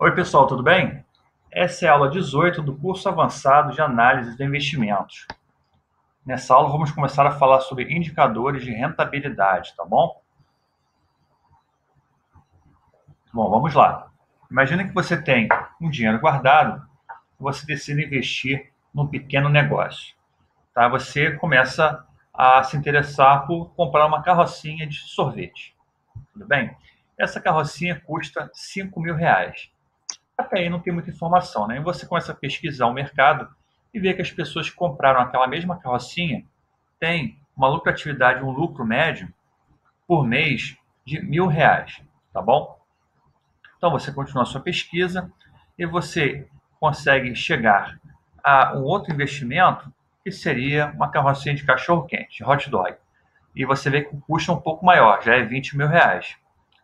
Oi, pessoal, tudo bem? Essa é a aula 18 do curso avançado de análise de investimentos. Nessa aula, vamos começar a falar sobre indicadores de rentabilidade, tá bom? Bom, vamos lá. Imagina que você tem um dinheiro guardado e você decide investir num pequeno negócio. Tá? Você começa a se interessar por comprar uma carrocinha de sorvete. Tudo bem? Essa carrocinha custa R$ 5.000. Até aí não tem muita informação, né? E você começa a pesquisar o mercado e vê que as pessoas que compraram aquela mesma carrocinha têm uma lucratividade, um lucro médio por mês de R$ 1.000, tá bom? Então você continua a sua pesquisa e você consegue chegar a um outro investimento que seria uma carrocinha de cachorro-quente, hot dog. E você vê que o custo é um pouco maior, já é R$ 20.000.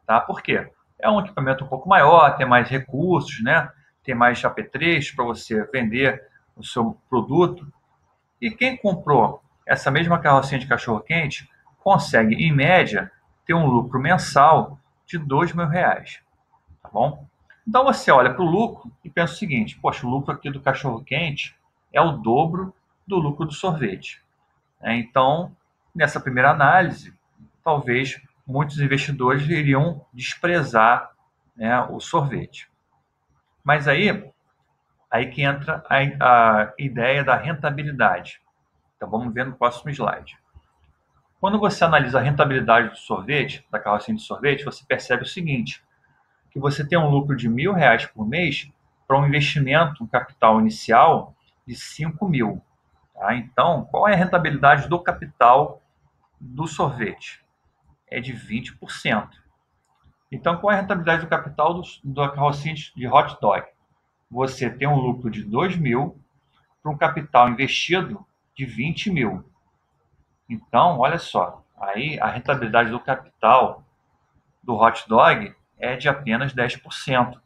Tá? Por quê? É um equipamento um pouco maior, tem mais recursos, né? Tem mais apetrechos para você vender o seu produto. E quem comprou essa mesma carrocinha de cachorro-quente consegue, em média, ter um lucro mensal de R$ 2.000. Tá bom? Então você olha para o lucro e pensa o seguinte: poxa, o lucro aqui do cachorro-quente é o dobro do lucro do sorvete. Então, nessa primeira análise, talvez muitos investidores iriam desprezar, né, o sorvete. Mas aí que entra a ideia da rentabilidade. Então vamos ver no próximo slide. Quando você analisa a rentabilidade do sorvete, da carrocinha de sorvete, você percebe o seguinte, que você tem um lucro de R$ 1.000 por mês para um investimento, um capital inicial de 5.000. Tá? Então, qual é a rentabilidade do capital do sorvete? É de 20%. Então, qual é a rentabilidade do capital da carrocinha de hot dog? Você tem um lucro de 2.000 para um capital investido de 20.000. Então, olha só, aí a rentabilidade do capital do hot dog é de apenas 10%.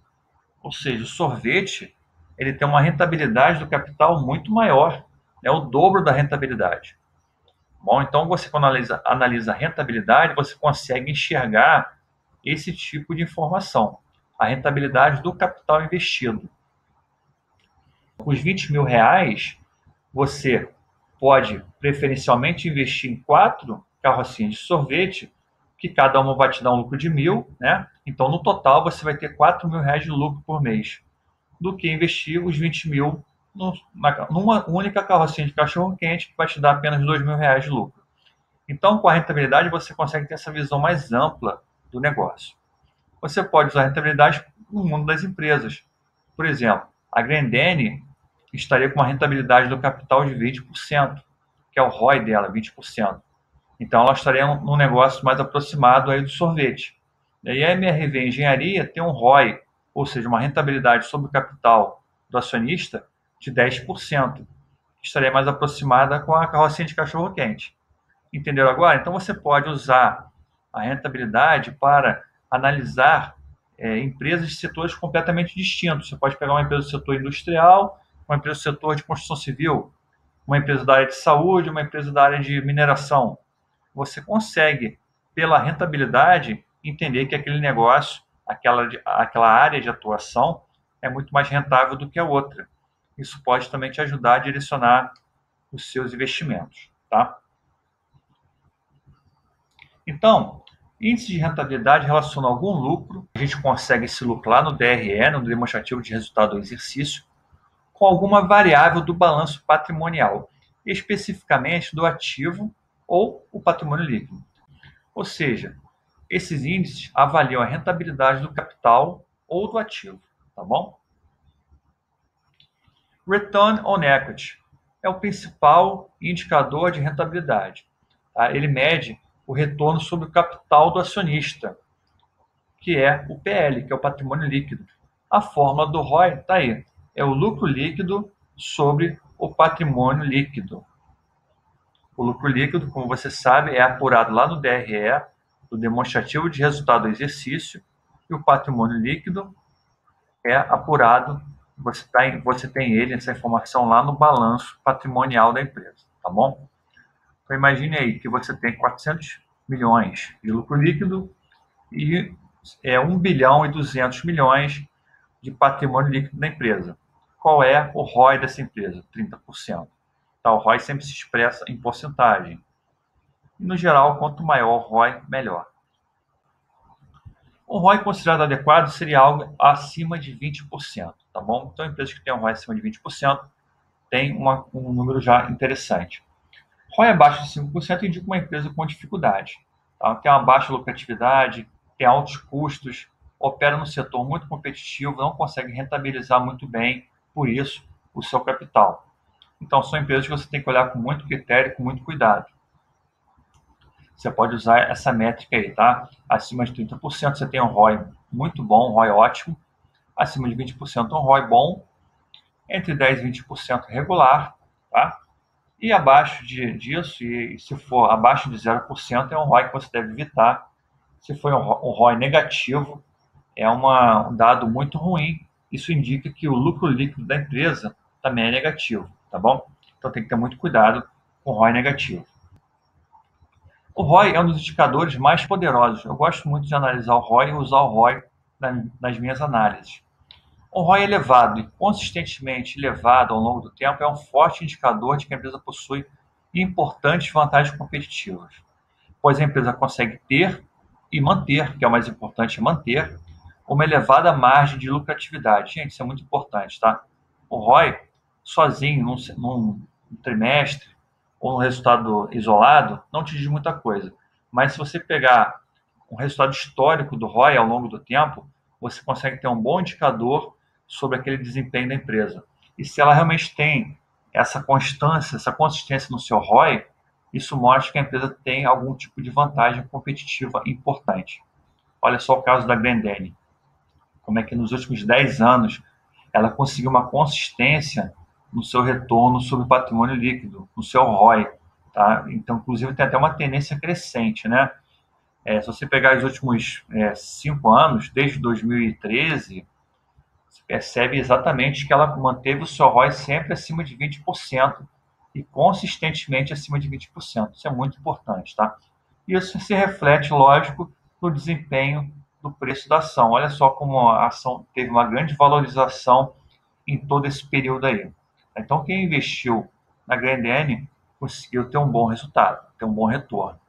Ou seja, o sorvete ele tem uma rentabilidade do capital muito maior, é o dobro da rentabilidade. Bom, então você quando analisa a rentabilidade, você consegue enxergar esse tipo de informação, a rentabilidade do capital investido. Os R$ 20.000, você pode preferencialmente investir em 4 carrocinhas de sorvete, que cada uma vai te dar um lucro de 1.000, né? Então, no total, você vai ter R$ 4.000 de lucro por mês, do que investir os 20.000 numa única carrocinha de cachorro-quente, que vai te dar apenas R$ 2.000 de lucro. Então, com a rentabilidade, você consegue ter essa visão mais ampla do negócio. Você pode usar a rentabilidade no mundo das empresas. Por exemplo, a Grendene estaria com uma rentabilidade do capital de 20%, que é o ROI dela, 20%. Então, ela estaria num negócio mais aproximado aí do sorvete. E a MRV Engenharia tem um ROI, ou seja, uma rentabilidade sobre o capital do acionista de 10%, que estaria mais aproximada com a carrocinha de cachorro-quente. Entendeu agora? Então, você pode usar a rentabilidade para analisar empresas de setores completamente distintos. Você pode pegar uma empresa do setor industrial, uma empresa do setor de construção civil, uma empresa da área de saúde, uma empresa da área de mineração. Você consegue, pela rentabilidade, entender que aquele negócio, aquela área de atuação é muito mais rentável do que a outra. Isso pode também te ajudar a direcionar os seus investimentos, tá? Então, índice de rentabilidade relaciona algum lucro, a gente consegue esse lucro lá no DRE, no demonstrativo de resultado do exercício, com alguma variável do balanço patrimonial, especificamente do ativo ou o patrimônio líquido. Ou seja, esses índices avaliam a rentabilidade do capital ou do ativo, tá bom? Return on Equity é o principal indicador de rentabilidade. Tá? Ele mede o retorno sobre o capital do acionista, que é o PL, que é o patrimônio líquido. A fórmula do ROI está aí, é o lucro líquido sobre o patrimônio líquido. O lucro líquido, como você sabe, é apurado lá no DRE, do demonstrativo de resultado do exercício, e o patrimônio líquido é apurado, você tem ele, essa informação lá no balanço patrimonial da empresa, tá bom? Então imagine aí que você tem 400 milhões de lucro líquido e 1 bilhão e 200 milhões de patrimônio líquido da empresa. Qual é o ROI dessa empresa? 30%. Tá, o ROI sempre se expressa em porcentagem. E, no geral, quanto maior o ROI, melhor. O ROI considerado adequado seria algo acima de 20%, tá bom? Então, empresas que têm um ROI acima de 20% têm um número já interessante. ROI abaixo de 5% indica uma empresa com dificuldade. Tá? Tem uma baixa lucratividade, tem altos custos, opera num setor muito competitivo, não consegue rentabilizar muito bem, por isso, o seu capital. Então, são empresas que você tem que olhar com muito critério e com muito cuidado. Você pode usar essa métrica aí, tá? Acima de 30% você tem um ROI muito bom, um ROI ótimo. Acima de 20% um ROI bom. Entre 10% e 20% regular, tá? E abaixo disso, e se for abaixo de 0%, é um ROI que você deve evitar. Se for um ROI negativo, é um dado muito ruim. Isso indica que o lucro líquido da empresa também é negativo, tá bom? Então tem que ter muito cuidado com o ROI negativo. O ROI é um dos indicadores mais poderosos. Eu gosto muito de analisar o ROI e usar o ROI nas minhas análises. Um ROI elevado e consistentemente elevado ao longo do tempo é um forte indicador de que a empresa possui importantes vantagens competitivas, pois a empresa consegue ter e manter, que é o mais importante, manter uma elevada margem de lucratividade. Gente, isso é muito importante, tá? O ROI, sozinho, num trimestre, ou um resultado isolado, não te diz muita coisa. Mas se você pegar um resultado histórico do ROI ao longo do tempo, você consegue ter um bom indicador sobre aquele desempenho da empresa. E se ela realmente tem essa constância, essa consistência no seu ROI, isso mostra que a empresa tem algum tipo de vantagem competitiva importante. Olha só o caso da Grendene. Como é que nos últimos 10 anos ela conseguiu uma consistência no seu retorno sobre o patrimônio líquido, no seu ROI. Tá? Então, inclusive, tem até uma tendência crescente. Né? Se você pegar os últimos 5 anos, desde 2013, você percebe exatamente que ela manteve o seu ROI sempre acima de 20% e consistentemente acima de 20%. Isso é muito importante. Tá? Isso se reflete, lógico, no desempenho do preço da ação. Olha só como a ação teve uma grande valorização em todo esse período aí. Então, quem investiu na Grendene conseguiu ter um bom resultado, ter um bom retorno.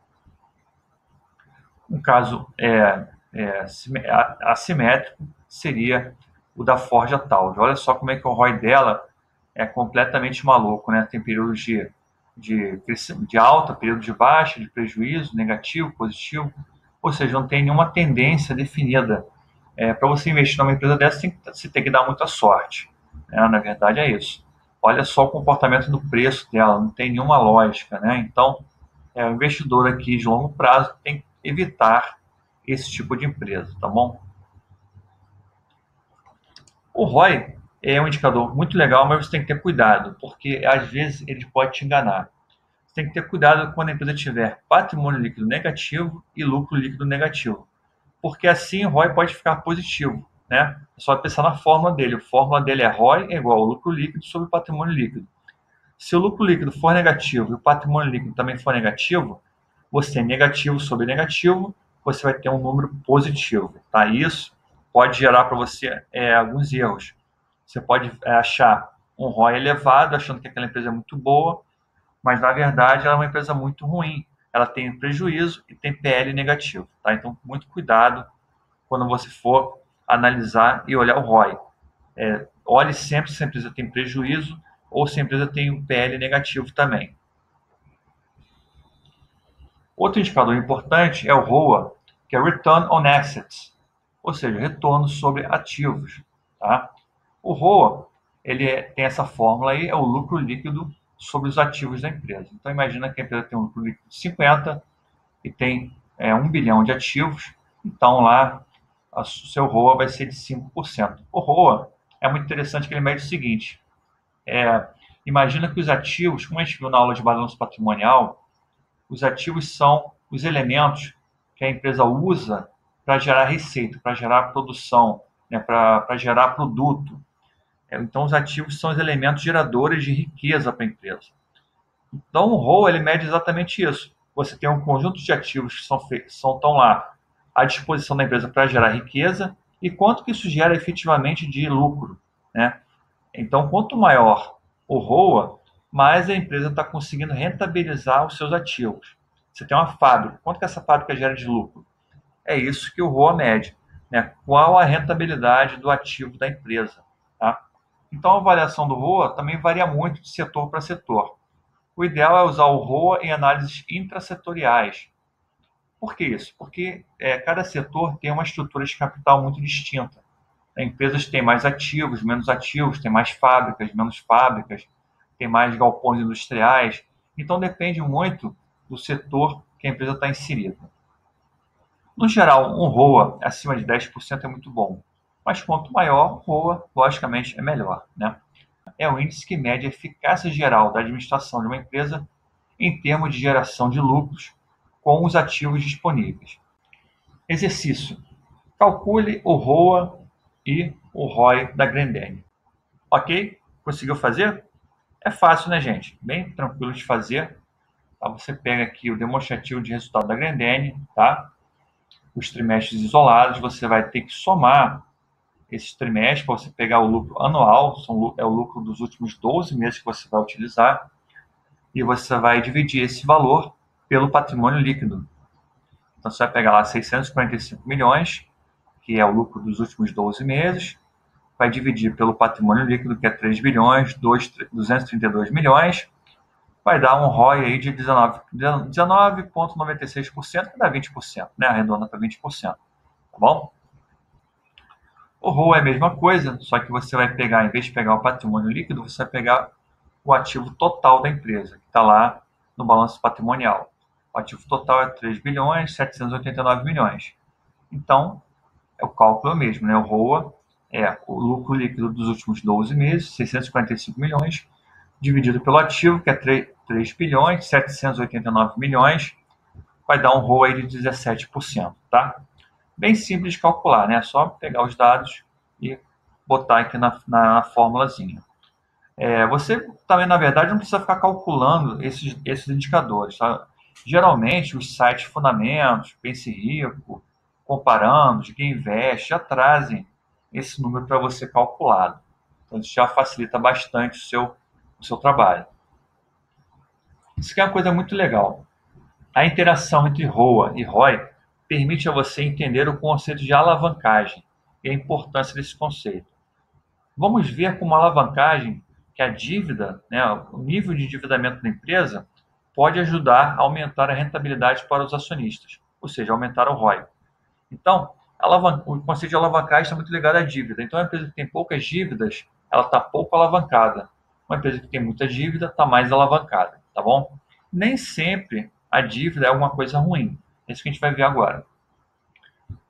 Um caso assimétrico seria o da Ford Taurus. Olha só como é que o ROI dela é completamente maluco, né? Tem períodos de alta, período de baixa, de prejuízo, negativo, positivo, ou seja, não tem nenhuma tendência definida. Para você investir numa empresa dessa, você tem que dar muita sorte. Né? Na verdade, é isso. Olha só o comportamento do preço dela, não tem nenhuma lógica. Né? Então, o investidor aqui de longo prazo tem que evitar esse tipo de empresa, tá bom? O ROI é um indicador muito legal, mas você tem que ter cuidado, porque às vezes ele pode te enganar. Você tem que ter cuidado quando a empresa tiver patrimônio líquido negativo e lucro líquido negativo, porque assim o ROI pode ficar positivo. Né? É só pensar na fórmula dele. A fórmula dele é ROI é igual ao lucro líquido sobre o patrimônio líquido. Se o lucro líquido for negativo e o patrimônio líquido também for negativo, você tem negativo sobre negativo, você vai ter um número positivo. Tá? Isso pode gerar para você alguns erros. Você pode achar um ROI elevado, achando que aquela empresa é muito boa, mas na verdade ela é uma empresa muito ruim. Ela tem prejuízo e tem PL negativo. Tá? Então, muito cuidado quando você for analisar e olhar o ROI. Olhe sempre se a empresa tem prejuízo ou se a empresa tem um PL negativo também. Outro indicador importante é o ROA, que é Return on Assets, ou seja, retorno sobre ativos. Tá? O ROA tem essa fórmula aí, é o lucro líquido sobre os ativos da empresa. Então, imagina que a empresa tem um lucro líquido de 50 e tem 1 bilhão de ativos, então lá o seu ROA vai ser de 5%. O ROA é muito interessante que ele mede o seguinte, imagina que os ativos, como a gente viu na aula de balanço patrimonial, os ativos são os elementos que a empresa usa para gerar receita, para gerar produção, né, para gerar produto. Então, os ativos são os elementos geradores de riqueza para a empresa. Então, o ROA ele mede exatamente isso. Você tem um conjunto de ativos que estão lá à disposição da empresa para gerar riqueza e quanto que isso gera efetivamente de lucro, né? Então, quanto maior o ROA, mais a empresa está conseguindo rentabilizar os seus ativos. Você tem uma fábrica, quanto que essa fábrica gera de lucro? É isso que o ROA mede, né? Qual a rentabilidade do ativo da empresa, tá? Então, a avaliação do ROA também varia muito de setor para setor. O ideal é usar o ROA em análises intrasetoriais. Por que isso? Porque cada setor tem uma estrutura de capital muito distinta. Empresas têm mais ativos, menos ativos, tem mais fábricas, menos fábricas, tem mais galpões industriais. Então, depende muito do setor que a empresa está inserida. No geral, um ROA acima de 10% é muito bom, mas quanto maior, o ROA, logicamente, é melhor, né? É o índice que mede a eficácia geral da administração de uma empresa em termos de geração de lucros com os ativos disponíveis. Exercício: calcule o ROA e o ROI da Grendene. Ok? Conseguiu fazer? É fácil, né, gente? Bem tranquilo de fazer. Tá? Você pega aqui o demonstrativo de resultado da Grendene, tá? Os trimestres isolados, você vai ter que somar esses trimestres para você pegar o lucro anual, é o lucro dos últimos 12 meses que você vai utilizar, e você vai dividir esse valor pelo patrimônio líquido. Então, você vai pegar lá 645 milhões, que é o lucro dos últimos 12 meses, vai dividir pelo patrimônio líquido, que é 3 bilhões, 232 milhões, vai dar um ROI aí de 19,96%, que dá 20%, né? Arredonda para 20%, tá bom? O ROA é a mesma coisa, só que você vai pegar, em vez de pegar o patrimônio líquido, você vai pegar o ativo total da empresa, que está lá no balanço patrimonial. O ativo total é 3 bilhões 789 milhões. Então, o cálculo é o mesmo, né? O ROA é o lucro líquido dos últimos 12 meses, 645 milhões, dividido pelo ativo, que é 3 bilhões 789 milhões, vai dar um ROA aí de 17%, tá? Bem simples de calcular, né? É só pegar os dados e botar aqui na formulazinha. Você também, na verdade, não precisa ficar calculando esses indicadores, tá? Geralmente, os sites Fundamentos, Pense Rico, Comparando, de quem investe, já trazem esse número para você calculado. Então, isso já facilita bastante o seu trabalho. Isso aqui é uma coisa muito legal. A interação entre ROA e ROI permite a você entender o conceito de alavancagem e a importância desse conceito. Vamos ver como alavancagem que a dívida, né, o nível de endividamento da empresa, pode ajudar a aumentar a rentabilidade para os acionistas, ou seja, aumentar o ROI. Então, o conceito de alavancagem está muito ligado à dívida. Então, a empresa que tem poucas dívidas, ela está pouco alavancada. Uma empresa que tem muita dívida está mais alavancada, tá bom? Nem sempre a dívida é alguma coisa ruim. É isso que a gente vai ver agora.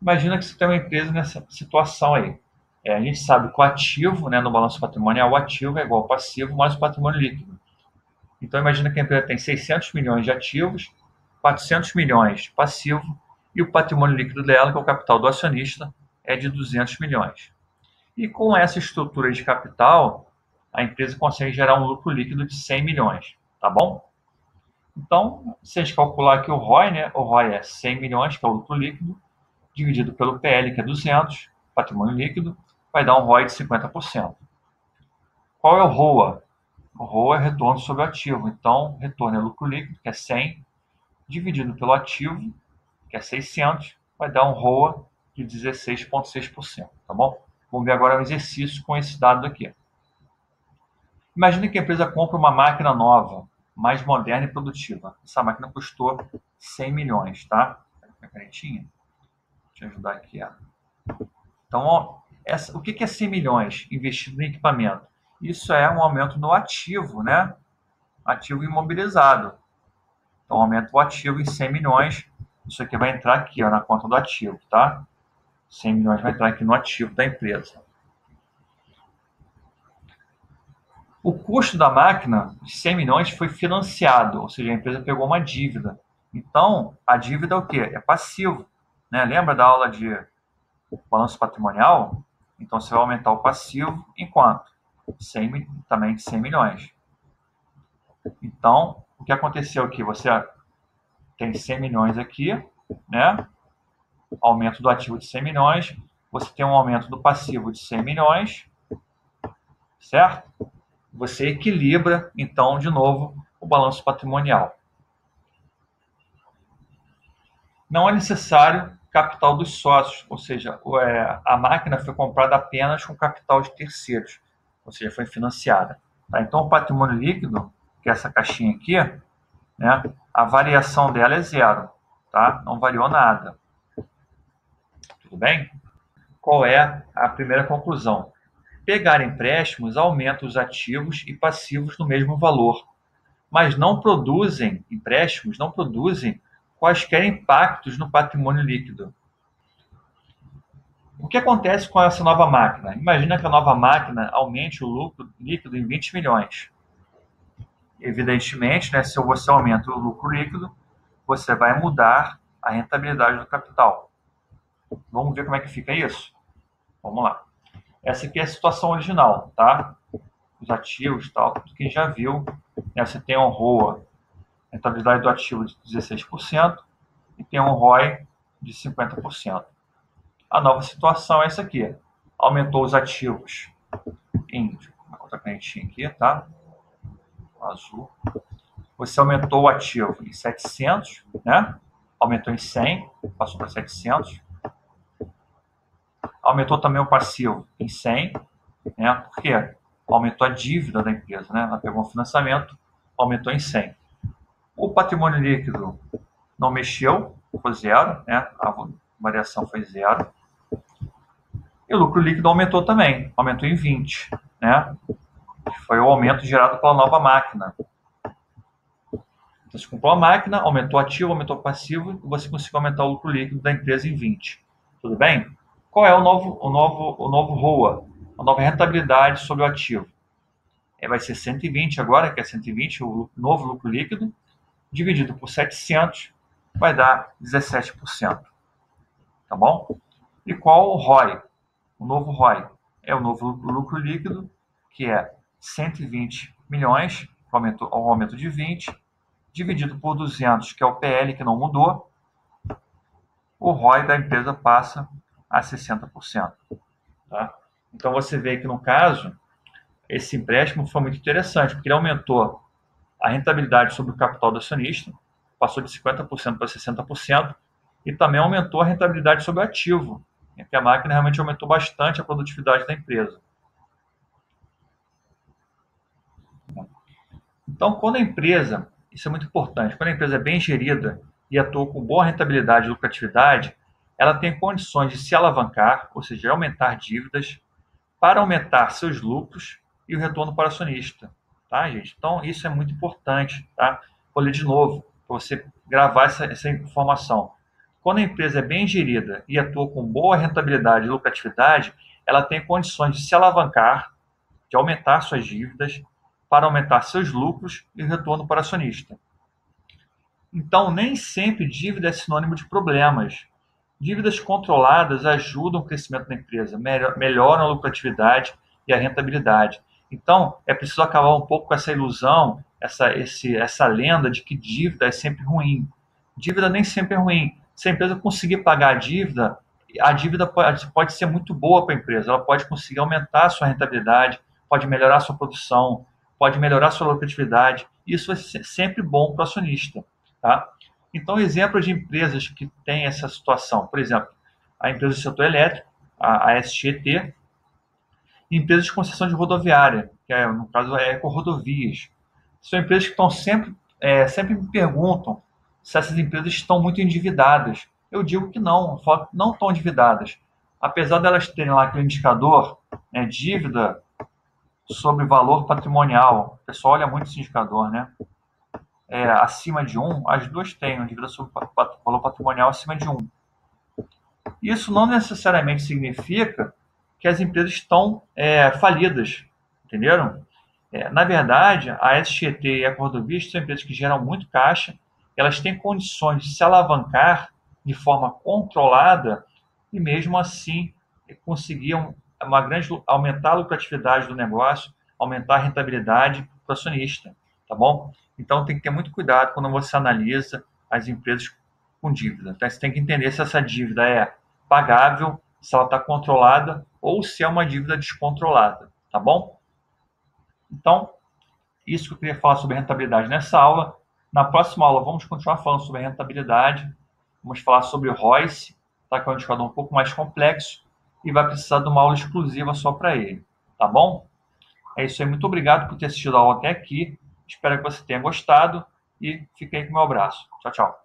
Imagina que você tem uma empresa nessa situação aí. A gente sabe que o ativo, né, no balanço patrimonial, o ativo é igual ao passivo mais o patrimônio líquido. Então, imagina que a empresa tem 600 milhões de ativos, 400 milhões de passivo, e o patrimônio líquido dela, que é o capital do acionista, é de 200 milhões. E com essa estrutura de capital, a empresa consegue gerar um lucro líquido de 100 milhões, tá bom? Então, se a gente calcular aqui o ROI, né, o ROI é 100 milhões, que é o lucro líquido, dividido pelo PL, que é 200, patrimônio líquido, vai dar um ROI de 50%. Qual é o ROA? O ROA é retorno sobre o ativo. Então, retorno é lucro líquido, que é 100, dividido pelo ativo, que é 600, vai dar um ROA de 16,6%, tá bom? Vamos ver agora um exercício com esse dado aqui. Imagine que a empresa compra uma máquina nova, mais moderna e produtiva. Essa máquina custou 100 milhões, tá? Pega a canetinha. Deixa eu ajudar aqui. Então, ó, o que é 100 milhões investido em equipamento? Isso é um aumento no ativo, né? Ativo imobilizado. Então, aumenta o ativo em 100 milhões. Isso aqui vai entrar aqui, ó, na conta do ativo, tá? 100 milhões vai entrar aqui no ativo da empresa. O custo da máquina de 100 milhões foi financiado, ou seja, a empresa pegou uma dívida. Então, a dívida é o quê? É passivo, né? Lembra da aula de balanço patrimonial? Então, você vai aumentar o passivo em quanto? Também de 100 milhões. Então, o que aconteceu aqui? Você tem 100 milhões aqui, né? Aumento do ativo de 100 milhões, você tem um aumento do passivo de 100 milhões, certo? Você equilibra, então, de novo, o balanço patrimonial. Não é necessário capital dos sócios, ou seja, a máquina foi comprada apenas com capital de terceiros, ou seja, foi financiada. Tá? Então, o patrimônio líquido, que é essa caixinha aqui, né, a variação dela é zero, tá? Não variou nada. Tudo bem? Qual é a primeira conclusão? Pegar empréstimos aumenta os ativos e passivos no mesmo valor, mas empréstimos não produzem quaisquer impactos no patrimônio líquido. O que acontece com essa nova máquina? Imagina que a nova máquina aumente o lucro líquido em 20 milhões. Evidentemente, né, se você aumenta o lucro líquido, você vai mudar a rentabilidade do capital. Vamos ver como é que fica isso? Vamos lá. Essa aqui é a situação original, tá? Os ativos, tal, tudo que já viu. Né? Você tem um ROA, rentabilidade do ativo de 16%, e tem um ROI de 50%. A nova situação é essa aqui. Aumentou os ativos em... Uma outra canetinha aqui, tá? Azul. Você aumentou o ativo em 700, né? Aumentou em 100, passou para 700. Aumentou também o passivo em 100, né? Por quê? Aumentou a dívida da empresa, né? Ela pegou um financiamento, aumentou em 100. O patrimônio líquido não mexeu, foi zero, né? A variação foi zero. E o lucro líquido aumentou também, aumentou em 20, né? Foi o aumento gerado pela nova máquina. Então, você comprou a máquina, aumentou o ativo, aumentou o passivo, e você conseguiu aumentar o lucro líquido da empresa em 20. Tudo bem? Qual é o novo ROA? A nova rentabilidade sobre o ativo. Vai ser 120 agora, que é 120, o novo lucro líquido, dividido por 700, vai dar 17%. Tá bom? E qual o ROI? O novo ROI é o novo lucro líquido, que é 120 milhões, um aumento de 20, dividido por 200, que é o PL, que não mudou, o ROI da empresa passa a 60%. Tá? Então, você vê que, no caso, esse empréstimo foi muito interessante, porque ele aumentou a rentabilidade sobre o capital do acionista, passou de 50% para 60%, e também aumentou a rentabilidade sobre o ativo, porque a máquina realmente aumentou bastante a produtividade da empresa. Então, quando a empresa, isso é muito importante, quando a empresa é bem gerida e atua com boa rentabilidade e lucratividade, ela tem condições de se alavancar, ou seja, aumentar dívidas, para aumentar seus lucros e o retorno para o acionista. Tá, gente? Então, isso é muito importante. Tá? Vou ler de novo, para você gravar essa informação. Quando a empresa é bem gerida e atua com boa rentabilidade e lucratividade, ela tem condições de se alavancar, de aumentar suas dívidas, para aumentar seus lucros e o retorno para o acionista. Então, nem sempre dívida é sinônimo de problemas. Dívidas controladas ajudam o crescimento da empresa, melhoram a lucratividade e a rentabilidade. Então, é preciso acabar um pouco com essa ilusão, essa lenda de que dívida é sempre ruim. Dívida nem sempre é ruim. Se a empresa conseguir pagar a dívida pode ser muito boa para a empresa. Ela pode conseguir aumentar a sua rentabilidade, pode melhorar a sua produção, pode melhorar a sua lucratividade. Isso é sempre bom para o acionista. Tá? Então, exemplos de empresas que têm essa situação, por exemplo, a empresa do setor elétrico, a SGT, e empresas de concessão de rodoviária, que no caso é Ecorodovias. São empresas que estão sempre me perguntam se essas empresas estão muito endividadas. Eu digo que não estão endividadas. Apesar delas terem lá aquele indicador, né, dívida sobre valor patrimonial, o pessoal olha muito esse indicador, né? Acima de 1, as duas têm uma dívida sobre valor patrimonial acima de 1. Isso não necessariamente significa que as empresas estão falidas, entenderam? Na verdade, a SGT e a Ecorodovias são empresas que geram muito caixa, elas têm condições de se alavancar de forma controlada e mesmo assim conseguiam aumentar a lucratividade do negócio, aumentar a rentabilidade para o acionista, tá bom? Então, tem que ter muito cuidado quando você analisa as empresas com dívida. Então, você tem que entender se essa dívida é pagável, se ela está controlada ou se é uma dívida descontrolada, tá bom? Então, isso que eu queria falar sobre rentabilidade nessa aula. Na próxima aula, vamos continuar falando sobre rentabilidade. Vamos falar sobre ROIC, tá? Que é um indicador um pouco mais complexo e vai precisar de uma aula exclusiva só para ele, tá bom? É isso aí. Muito obrigado por ter assistido a aula até aqui. Espero que você tenha gostado e fique aí com o meu abraço. Tchau, tchau.